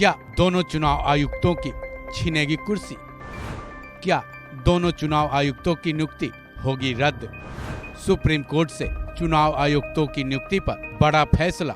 क्या दोनों चुनाव आयुक्तों की छीनेगी कुर्सी? क्या दोनों चुनाव आयुक्तों की नियुक्ति होगी रद्द? सुप्रीम कोर्ट से चुनाव आयुक्तों की नियुक्ति पर बड़ा फैसला।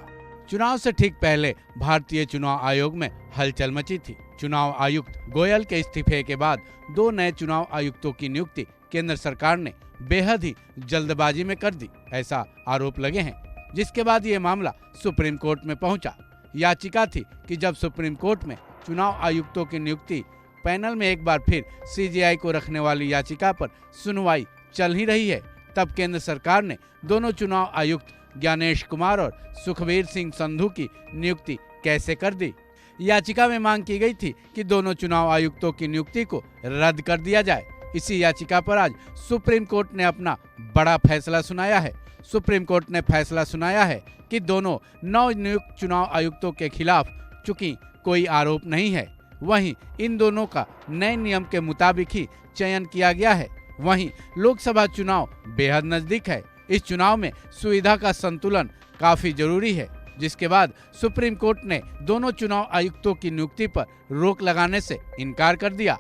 चुनाव से ठीक पहले भारतीय चुनाव आयोग में हलचल मची थी। चुनाव आयुक्त गोयल के इस्तीफे के बाद 2 नए चुनाव आयुक्तों की नियुक्ति केंद्र सरकार ने बेहद ही जल्दबाजी में कर दी, ऐसा आरोप लगे हैं। जिसके बाद ये मामला सुप्रीम कोर्ट में पहुंचा। याचिका थी कि जब सुप्रीम कोर्ट में चुनाव आयुक्तों की नियुक्ति पैनल में एक बार फिर सीजेआई को रखने वाली याचिका पर सुनवाई चल ही रही है, तब केंद्र सरकार ने दोनों चुनाव आयुक्त ज्ञानेश कुमार और सुखबीर सिंह संधू की नियुक्ति कैसे कर दी। याचिका में मांग की गई थी कि दोनों चुनाव आयुक्तों की नियुक्ति को रद्द कर दिया जाए। इसी याचिका पर आज सुप्रीम कोर्ट ने अपना बड़ा फैसला सुनाया है। सुप्रीम कोर्ट ने फैसला सुनाया है कि दोनों नवनियुक्त चुनाव आयुक्तों के खिलाफ चूंकि कोई आरोप नहीं है, वहीं इन दोनों का नए नियम के मुताबिक ही चयन किया गया है। वहीं लोकसभा चुनाव बेहद नजदीक है। इस चुनाव में सुविधा का संतुलन काफी जरूरी है, जिसके बाद सुप्रीम कोर्ट ने दोनों चुनाव आयुक्तों की नियुक्ति पर रोक लगाने से इनकार कर दिया।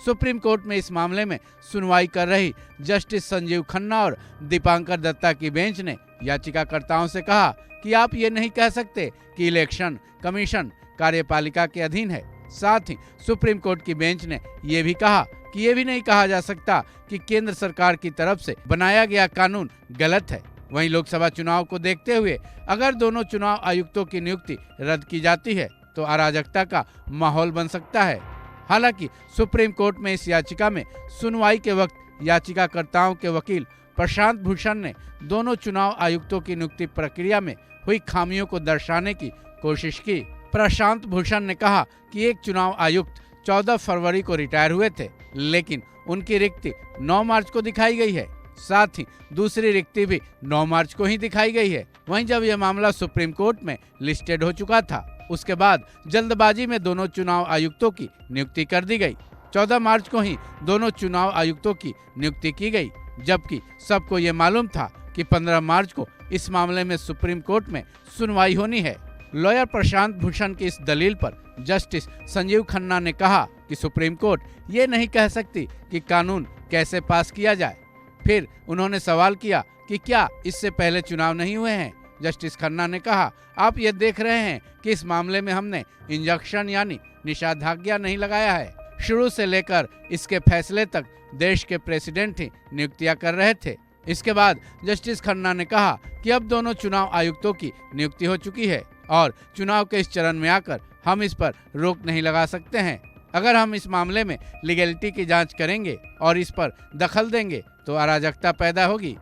सुप्रीम कोर्ट में इस मामले में सुनवाई कर रही जस्टिस संजीव खन्ना और दीपांकर दत्ता की बेंच ने याचिकाकर्ताओं से कहा कि आप ये नहीं कह सकते कि इलेक्शन कमीशन कार्यपालिका के अधीन है। साथ ही सुप्रीम कोर्ट की बेंच ने ये भी कहा कि ये भी नहीं कहा जा सकता कि केंद्र सरकार की तरफ से बनाया गया कानून गलत है। वहीं लोकसभा चुनाव को देखते हुए अगर दोनों चुनाव आयुक्तों की नियुक्ति रद्द की जाती है तो अराजकता का माहौल बन सकता है। हालांकि सुप्रीम कोर्ट में इस याचिका में सुनवाई के वक्त याचिकाकर्ताओं के वकील प्रशांत भूषण ने दोनों चुनाव आयुक्तों की नियुक्ति प्रक्रिया में हुई खामियों को दर्शाने की कोशिश की। प्रशांत भूषण ने कहा कि एक चुनाव आयुक्त 14 फरवरी को रिटायर हुए थे, लेकिन उनकी रिक्ति 9 मार्च को दिखाई गई है। साथ ही दूसरी रिक्ति भी 9 मार्च को ही दिखाई गई है। वहीं जब यह मामला सुप्रीम कोर्ट में लिस्टेड हो चुका था, उसके बाद जल्दबाजी में दोनों चुनाव आयुक्तों की नियुक्ति कर दी गई। 14 मार्च को ही दोनों चुनाव आयुक्तों की नियुक्ति की गई, जबकि सबको ये मालूम था कि 15 मार्च को इस मामले में सुप्रीम कोर्ट में सुनवाई होनी है। लॉयर प्रशांत भूषण की इस दलील पर जस्टिस संजीव खन्ना ने कहा कि सुप्रीम कोर्ट ये नहीं कह सकती कि कानून कैसे पास किया जाए। फिर उन्होंने सवाल किया कि क्या इससे पहले चुनाव नहीं हुए हैं। जस्टिस खन्ना ने कहा, आप ये देख रहे हैं कि इस मामले में हमने इंजंक्शन यानी निषेधाज्ञा नहीं लगाया है। शुरू से लेकर इसके फैसले तक देश के प्रेसिडेंट ही नियुक्तियां कर रहे थे। इसके बाद जस्टिस खन्ना ने कहा कि अब दोनों चुनाव आयुक्तों की नियुक्ति हो चुकी है और चुनाव के इस चरण में आकर हम इस पर रोक नहीं लगा सकते हैं। अगर हम इस मामले में लीगैलिटी की जांच करेंगे और इस पर दखल देंगे तो अराजकता पैदा होगी।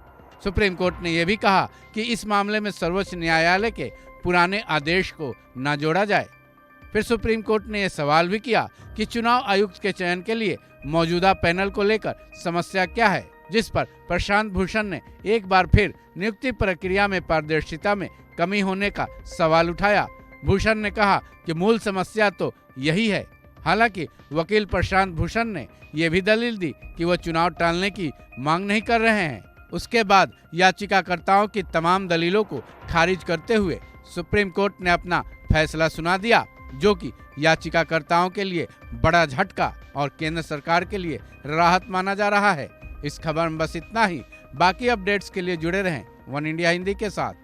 सुप्रीम कोर्ट ने यह भी कहा कि इस मामले में सर्वोच्च न्यायालय के पुराने आदेश को न जोड़ा जाए। फिर सुप्रीम कोर्ट ने यह सवाल भी किया कि चुनाव आयुक्त के चयन के लिए मौजूदा पैनल को लेकर समस्या क्या है, जिस पर प्रशांत भूषण ने एक बार फिर नियुक्ति प्रक्रिया में पारदर्शिता में कमी होने का सवाल उठाया। भूषण ने कहा कि मूल समस्या तो यही है। हालांकि वकील प्रशांत भूषण ने यह भी दलील दी कि वह चुनाव टालने की मांग नहीं कर रहे हैं। उसके बाद याचिकाकर्ताओं की तमाम दलीलों को खारिज करते हुए सुप्रीम कोर्ट ने अपना फैसला सुना दिया, जो कि याचिकाकर्ताओं के लिए बड़ा झटका और केंद्र सरकार के लिए राहत माना जा रहा है। इस खबर में बस इतना ही। बाकी अपडेट्स के लिए जुड़े रहें वन इंडिया हिंदी के साथ।